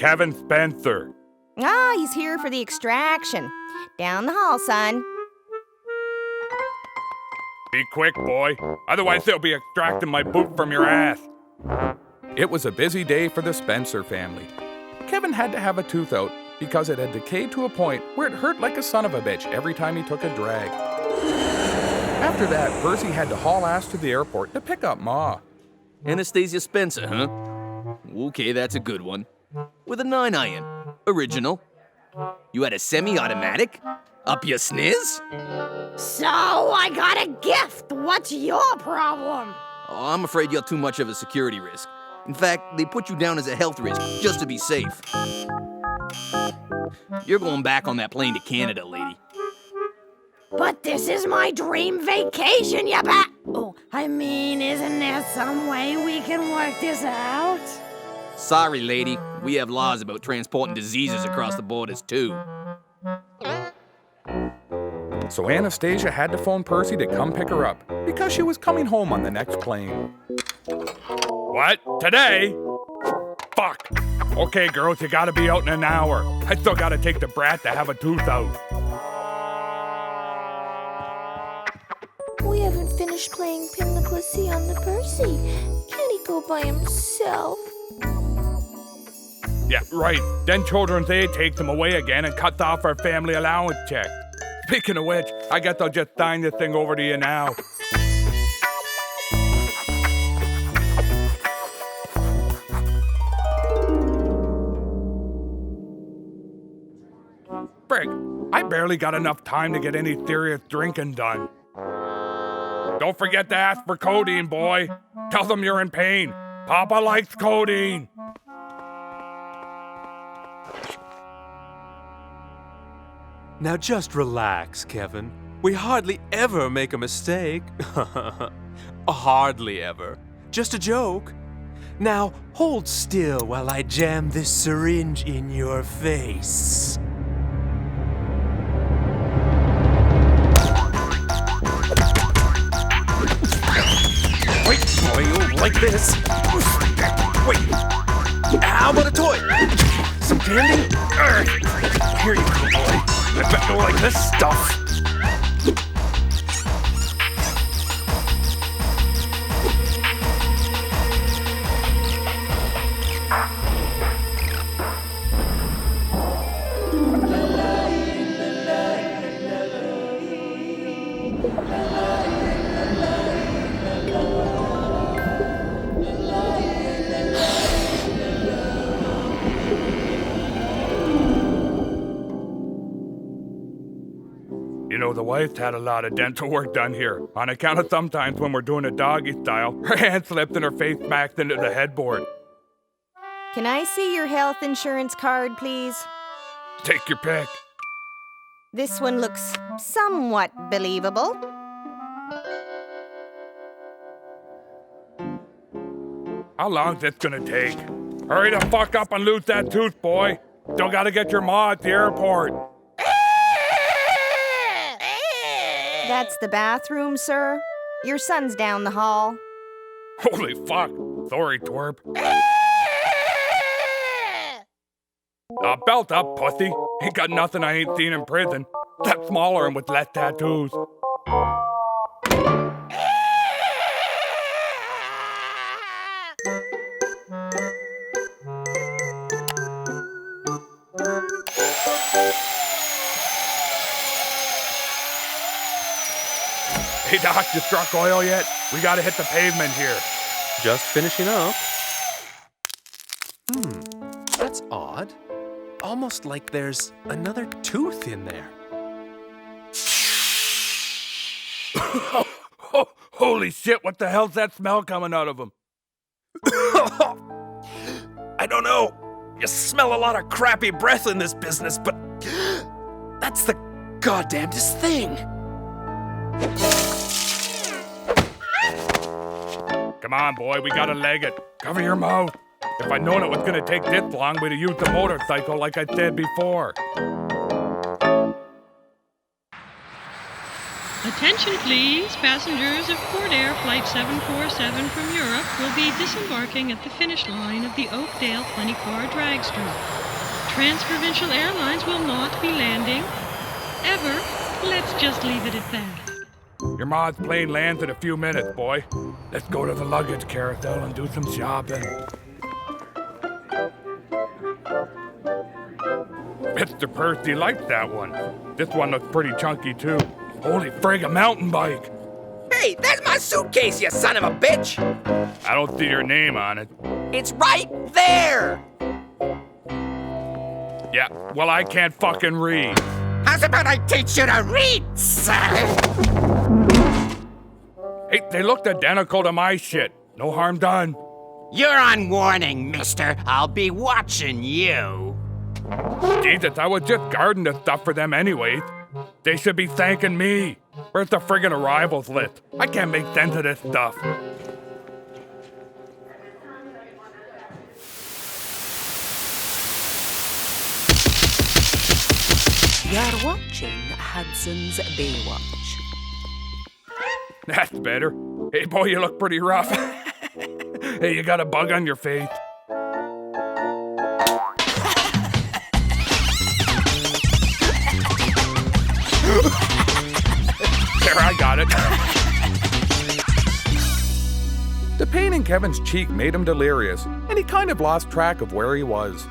Kevin Spencer. Ah, he's here for the extraction. Down the hall, son. Be quick, boy. Otherwise they'll be extracting my boot from your ass. It was a busy day for the Spencer family. Kevin had to have a tooth out because it had decayed to a point where it hurt like a son of a bitch every time he took a drag. After that, Percy had to haul ass to the airport to pick up Ma. Anastasia Spencer, huh? Okay, that's a good one. With a 9 iron. Original. You had a semi-automatic? Up your sniz? So, I got a gift. What's your problem? Oh, I'm afraid you're too much of a security risk. In fact, they put you down as a health risk just to be safe. You're going back on that plane to Canada, lady. But this is my dream vacation, you bet. Oh, I mean, isn't there some way we can work this out? Sorry, lady. We have laws about transporting diseases across the borders, too. So Anastasia had to phone Percy to come pick her up because she was coming home on the next plane. What? Today? Fuck. Okay, girls, you gotta be out in an hour. I still gotta take the brat to have a tooth out. We haven't finished playing Pin the Pussy on the Percy. Can't he go by himself? Yeah, right. Then Children's Aid takes them away again and cuts off our family allowance check. Speaking of which, I guess I'll just sign this thing over to you now. Frick, I barely got enough time to get any serious drinking done. Don't forget to ask for codeine, boy. Tell them you're in pain. Papa likes codeine. Now just relax, Kevin. We hardly ever make a mistake. Hardly ever. Just a joke. Now hold still while I jam this syringe in your face. Wait, boy, like this. Wait, how about a toy? Some candy? Here you go, boy. I bet you'll like this stuff. You know, the wife's had a lot of dental work done here, on account of sometimes when we're doing it doggy style, her hand slipped and her face smacked into the headboard. Can I see your health insurance card, please? Take your pick. This one looks somewhat believable. How long's this gonna take? Hurry the fuck up and lose that tooth, boy. Still gotta get your ma at the airport. That's the bathroom, sir. Your son's down the hall. Holy fuck. Sorry, twerp. Belt up, pussy. Ain't got nothing I ain't seen in prison. Except smaller and with less tattoos. Hey, Doc, you struck oil yet? We gotta hit the pavement here. Just finishing up. That's odd. Almost like there's another tooth in there. Holy shit, what the hell's that smell coming out of him? I don't know. You smell a lot of crappy breath in this business, but that's the goddamnedest thing. Come on, boy, we gotta leg it. Cover your mouth. If I'd known it was gonna take this long, we'd have used the motorcycle like I said before. Attention please, passengers of Port Air Flight 747 from Europe will be disembarking at the finish line of the Oakdale 20-car dragster. Transprovincial Airlines will not be landing. Ever. Let's just leave it at that. Your ma's plane lands in a few minutes, boy. Let's go to the luggage carousel and do some shopping. Mr. Percy likes that one. This one looks pretty chunky, too. Holy frig, a mountain bike. Hey, that's my suitcase, you son of a bitch! I don't see your name on it. It's right there! Yeah, well, I can't fucking read. How's about I teach you to read, sir? Hey, they looked identical to my shit. No harm done. You're on warning, mister. I'll be watching you. Jesus, I was just guarding the stuff for them anyways. They should be thanking me. Where's the friggin' arrivals list? I can't make sense of this stuff. You're watching Hudson's Baywatch. That's better. Hey, boy, you look pretty rough. Hey, you got a bug on your face. There, I got it. The pain in Kevin's cheek made him delirious, and he kind of lost track of where he was.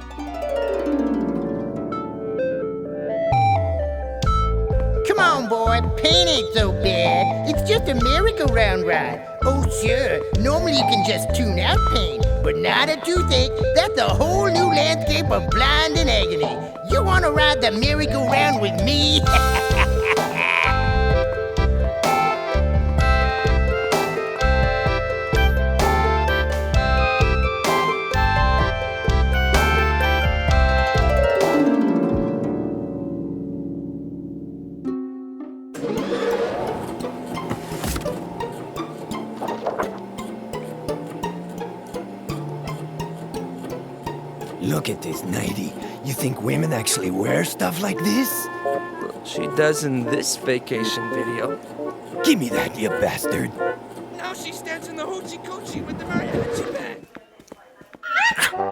Come on, boy, pain ain't so bad. It's just a merry-go-round ride. Oh, sure, normally you can just tune out pain, but not a toothache. That's a whole new landscape of blind and agony. You want to ride the merry-go-round with me? Look at this nightie. You think women actually wear stuff like this? She does in this vacation video. Give me that, you bastard. Now she stands in the hoochie coochie with the mariachi band.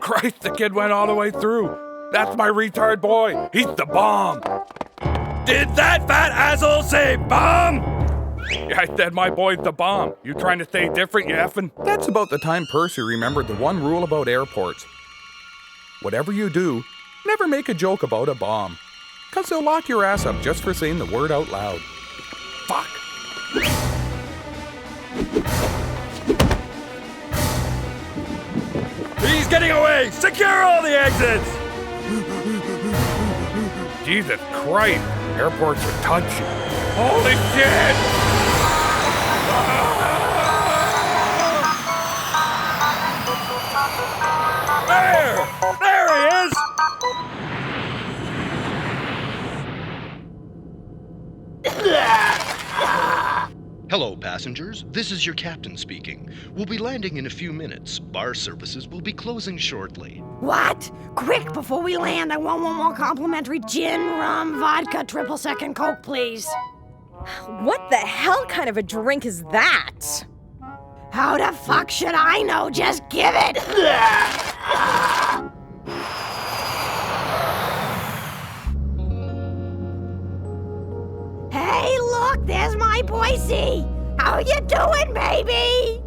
Christ, the kid went all the way through. That's my retard boy. He's the bomb. Did that fat asshole say bomb? Yeah, I said my boy's the bomb. You trying to say different, you effing? That's about the time Percy remembered the one rule about airports. Whatever you do, never make a joke about a bomb. 'Cause they'll lock your ass up just for saying the word out loud. Fuck. He's getting away! Secure all the exits! Jesus Christ. Airports are touchy. Holy shit! There he is! Hello, passengers. This is your captain speaking. We'll be landing in a few minutes. Bar services will be closing shortly. What? Quick, before we land, I want one more complimentary gin, rum, vodka, triple second Coke, please. What the hell kind of a drink is that? How the fuck should I know? Just give it! Hey, look, there's my Boise! How you doing, baby?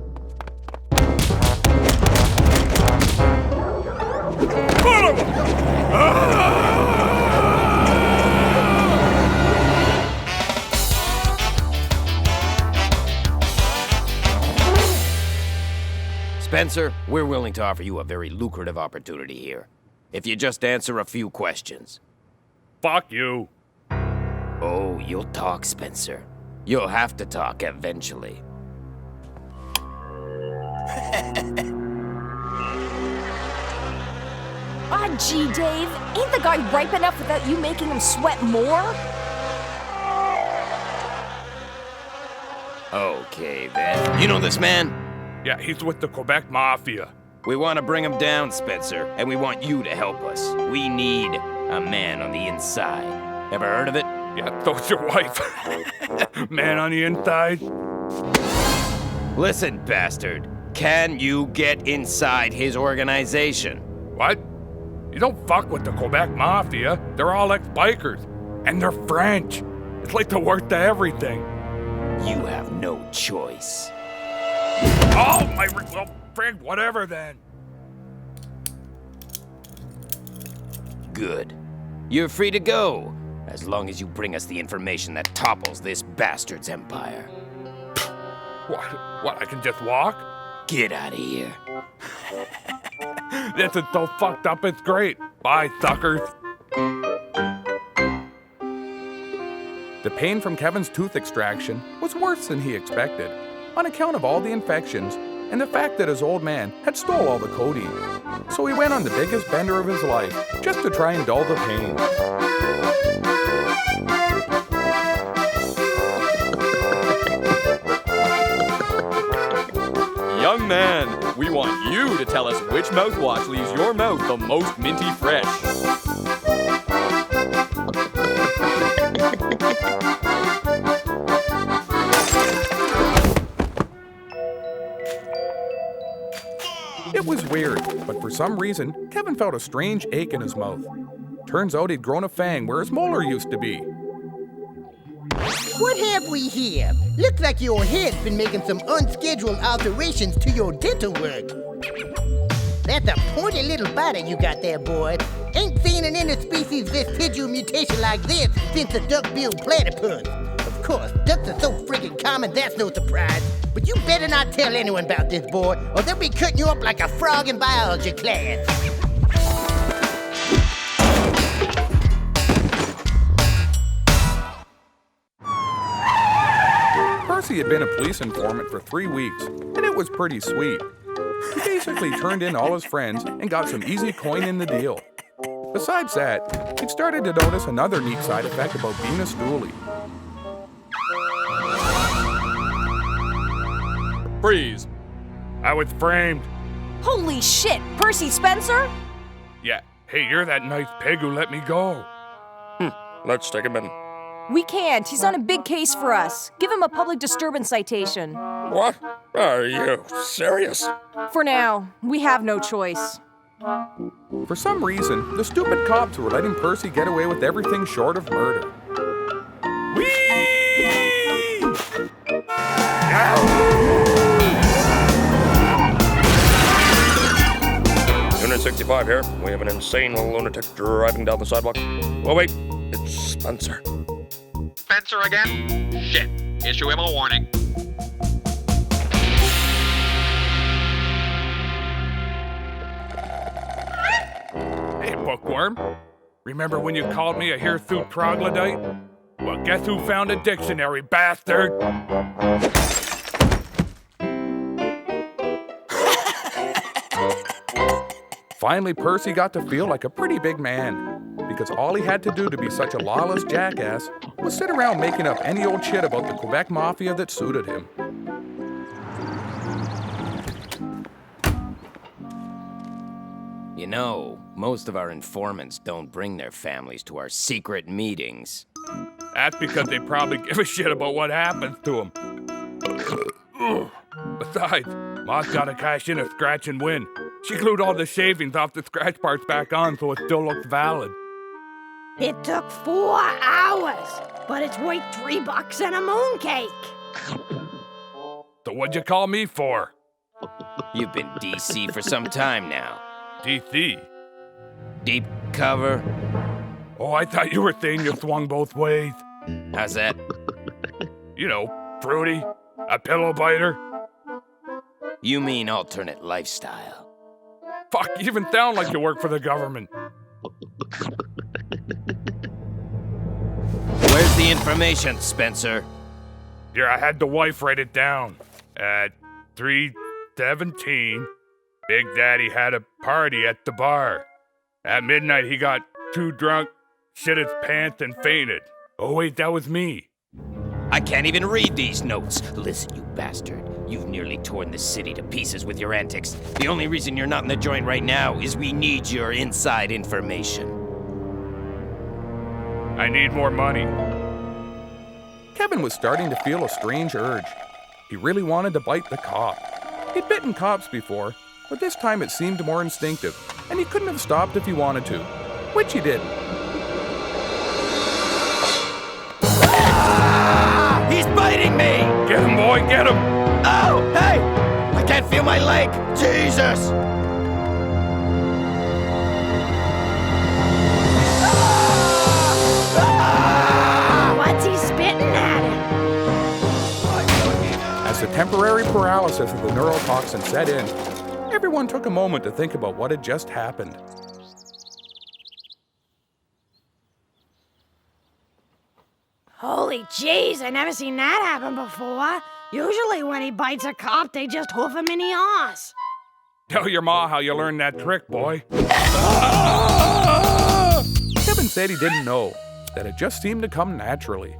Spencer, we're willing to offer you a very lucrative opportunity here. If you just answer a few questions. Fuck you. Oh, you'll talk, Spencer. You'll have to talk eventually. Aw, gee, Dave, ain't the guy ripe enough without you making him sweat more? Okay, then. You know this man? Yeah, he's with the Quebec Mafia. We want to bring him down, Spencer, and we want you to help us. We need a man on the inside. Ever heard of it? Yeah, so's your wife. Man on the inside. Listen, bastard. Can you get inside his organization? What? You don't fuck with the Quebec Mafia. They're all ex-bikers. And they're French. It's like the worst of everything. You have no choice. Oh, well, Frank, whatever then. Good. You're free to go, as long as you bring us the information that topples this bastard's empire. What, I can just walk? Get out of here. This is so fucked up, it's great. Bye, suckers. The pain from Kevin's tooth extraction was worse than he expected, on account of all the infections and the fact that his old man had stole all the codeine. So he went on the biggest bender of his life, just to try and dull the pain. Young man, we want you to tell us which mouthwash leaves your mouth the most minty fresh. It was weird, but for some reason, Kevin felt a strange ache in his mouth. Turns out he'd grown a fang where his molar used to be. What have we here? Looks like your head's been making some unscheduled alterations to your dental work. That's a pointy little body you got there, boy. Ain't seen an interspecies vestigial mutation like this since the duck-billed platypus. Of course, ducks are so friggin' common, that's no surprise. But you better not tell anyone about this, boy, or they'll be cutting you up like a frog in biology class. Percy had been a police informant for 3 weeks, and it was pretty sweet. He basically turned in all his friends and got some easy coin in the deal. Besides that, he'd started to notice another neat side effect about being a stoolie. Freeze. I was framed. Holy shit, Percy Spencer? Yeah, hey, you're that nice pig who let me go. Let's take him in. We can't. He's on a big case for us. Give him a public disturbance citation. What? Are you serious? For now, we have no choice. For some reason, the stupid cops were letting Percy get away with everything short of murder. Whee! 65 here. We have an insane lunatic driving down the sidewalk. Oh, wait. It's Spencer. Spencer again? Shit. Issue him a warning. Hey, bookworm. Remember when you called me a hirsute troglodyte? Well, guess who found a dictionary, bastard? Finally, Percy got to feel like a pretty big man, because all he had to do to be such a lawless jackass was sit around making up any old shit about the Quebec Mafia that suited him. You know, most of our informants don't bring their families to our secret meetings. That's because they probably give a shit about what happens to them. Besides, Ma's gotta cash in a scratch and win. She glued all the shavings off the scratch parts back on so it still looks valid. It took 4 hours, but it's worth $3 and a mooncake. So what'd you call me for? You've been DC for some time now. DC? Deep cover. Oh, I thought you were saying you swung both ways. How's that? You know, fruity, a pillow biter. You mean alternate lifestyle. Fuck, you even sound like you work for the government. Where's the information, Spencer? Here, I had the wife write it down. At 3:17, Big Daddy had a party at the bar. At midnight, he got too drunk, shit his pants, and fainted. Oh wait, that was me. I can't even read these notes. Listen, you bastard. You've nearly torn the city to pieces with your antics. The only reason you're not in the joint right now is we need your inside information. I need more money. Kevin was starting to feel a strange urge. He really wanted to bite the cop. He'd bitten cops before, but this time it seemed more instinctive, and he couldn't have stopped if he wanted to, which he didn't. He's biting me! Get him, boy, get him! Oh, hey! I can't feel my leg! Jesus! What's he spitting at him? As the temporary paralysis of the neurotoxin set in, everyone took a moment to think about what had just happened. Holy jeez, I never seen that happen before. Usually when he bites a cop, they just hoof him in the arse. Tell your ma how you learned that trick, boy. Kevin said he didn't know, that it just seemed to come naturally.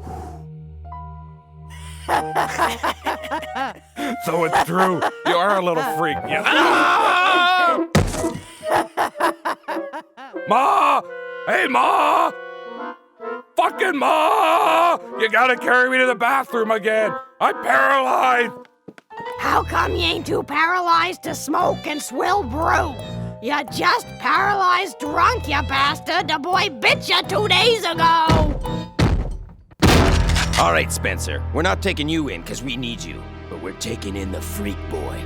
So it's true. You are a little freak. Ma! Hey, Ma! Fucking Ma! You gotta carry me to the bathroom again. I'm paralyzed. How come you ain't too paralyzed to smoke and swill brew? You're just paralyzed drunk, you bastard. The boy bit you 2 days ago. All right, Spencer. We're not taking you in because we need you, but we're taking in the freak boy.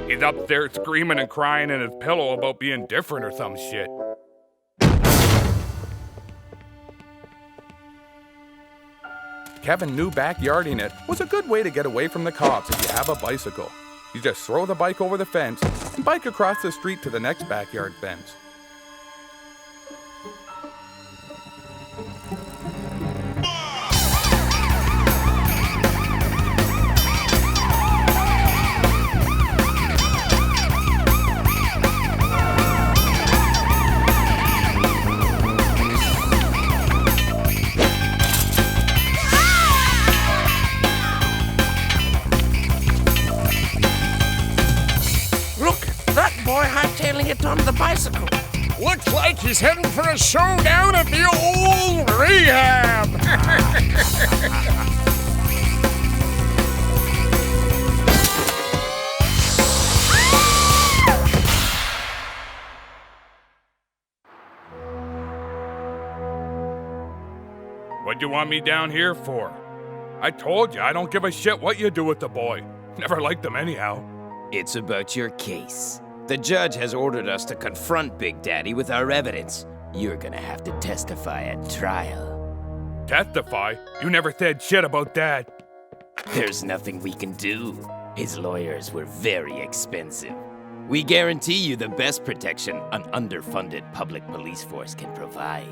He's up there screaming and crying in his pillow about being different or some shit. Kevin knew backyarding it was a good way to get away from the cops if you have a bicycle. You just throw the bike over the fence and bike across the street to the next backyard fence. Hightailing it on the bicycle. Looks like he's heading for a showdown at the old rehab. What'd you want me down here for? I told you I don't give a shit what you do with the boy. Never liked him anyhow. It's about your case. The judge has ordered us to confront Big Daddy with our evidence. You're gonna have to testify at trial. Testify? You never said shit about Dad. There's nothing we can do. His lawyers were very expensive. We guarantee you the best protection an underfunded public police force can provide.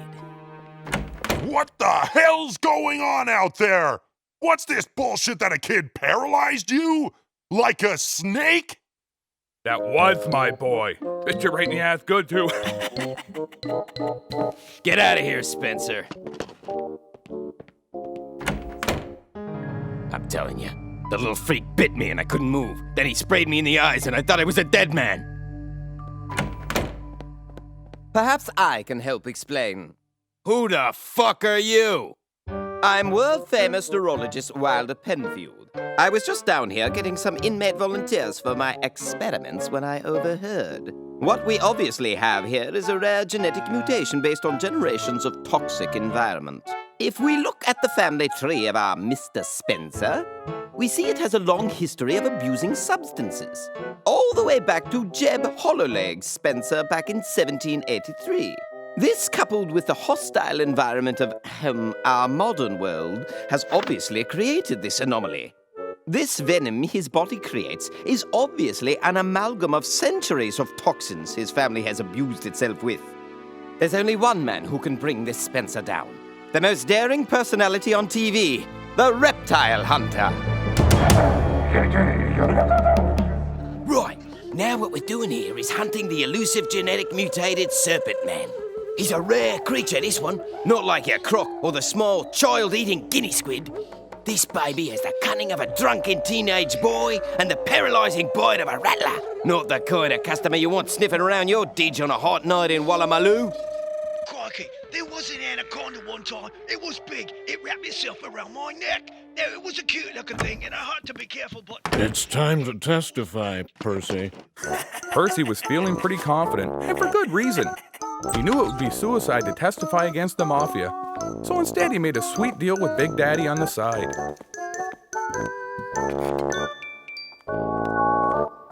What the hell's going on out there? What's this bullshit that a kid paralyzed you? Like a snake? That was my boy. Bit you right in the ass good, too. Get out of here, Spencer. I'm telling you, the little freak bit me and I couldn't move. Then he sprayed me in the eyes and I thought I was a dead man. Perhaps I can help explain. Who the fuck are you? I'm world-famous neurologist Wilder Penfield. I was just down here getting some inmate volunteers for my experiments when I overheard. What we obviously have here is a rare genetic mutation based on generations of toxic environment. If we look at the family tree of our Mr. Spencer, we see it has a long history of abusing substances, all the way back to Jeb Hollowlegs Spencer back in 1783. This, coupled with the hostile environment of our modern world, has obviously created this anomaly. This venom his body creates is obviously an amalgam of centuries of toxins his family has abused itself with. There's only one man who can bring this Spencer down. The most daring personality on TV, the Reptile Hunter. Right, now what we're doing here is hunting the elusive genetic mutated Serpent Man. He's a rare creature, this one. Not like your croc or the small child-eating guinea squid. This baby has the cunning of a drunken teenage boy and the paralyzing bite of a rattler. Not the kind of customer you want sniffing around your didge on a hot night in Wallamaloo. Lucky, there was an anaconda one time. It was big. It wrapped itself around my neck. Now, it was a cute looking thing, and I had to be careful, but... It's time to testify, Percy. Percy was feeling pretty confident, and for good reason. He knew it would be suicide to testify against the Mafia, so instead he made a sweet deal with Big Daddy on the side.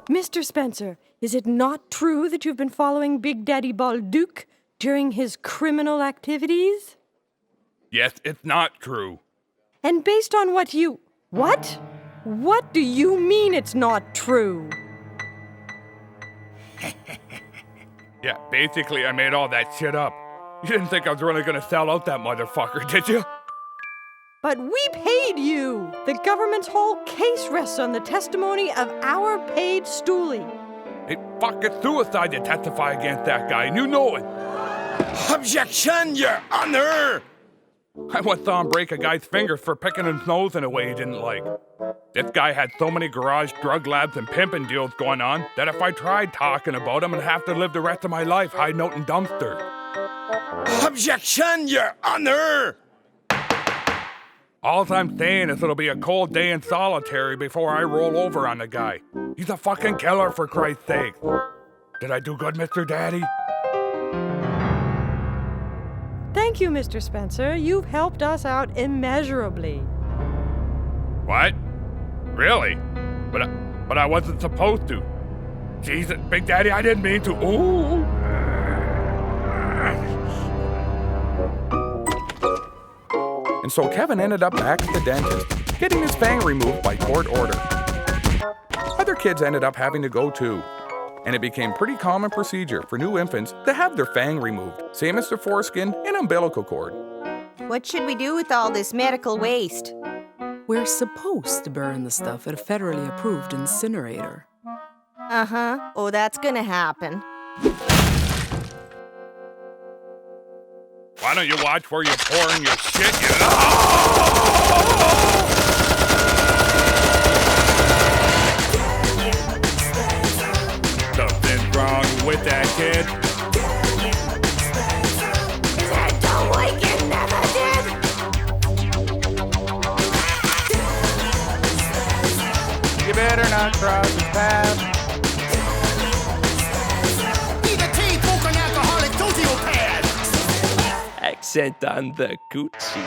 Mr. Spencer, is it not true that you've been following Big Daddy Balduc during his criminal activities? Yes, it's not true. And based on what you... What? What do you mean it's not true? Yeah, basically I made all that shit up. You didn't think I was really gonna sell out that motherfucker, did you? But we paid you! The government's whole case rests on the testimony of our paid stoolie. It's fucking suicide to testify against that guy, and you know it. Objection, Your Honor! I once saw him break a guy's fingers for picking his nose in a way he didn't like. This guy had so many garage drug labs and pimping deals going on that if I tried talking about him, I'd have to live the rest of my life hiding out in dumpsters. Objection, Your Honor! All I'm saying is it'll be a cold day in solitary before I roll over on the guy. He's a fucking killer, for Christ's sake. Did I do good, Mr. Daddy? Thank you, Mr. Spencer. You've helped us out immeasurably. What? Really? But I wasn't supposed to. Jesus, Big Daddy, I didn't mean to. Ooh. And so Kevin ended up back at the dentist, getting his fang removed by court order. Other kids ended up having to go too, and it became pretty common procedure for new infants to have their fang removed, same as their foreskin and umbilical cord. What should we do with all this medical waste? We're supposed to burn the stuff at a federally approved incinerator. Uh-huh. Oh, that's gonna happen. Why don't you watch where you're pouring your shit, you Something's wrong with that kid. Is that dumb like it never did? You better not cross his path. He's a tea-smoking alcoholic sociopath! Accent on the Gucci.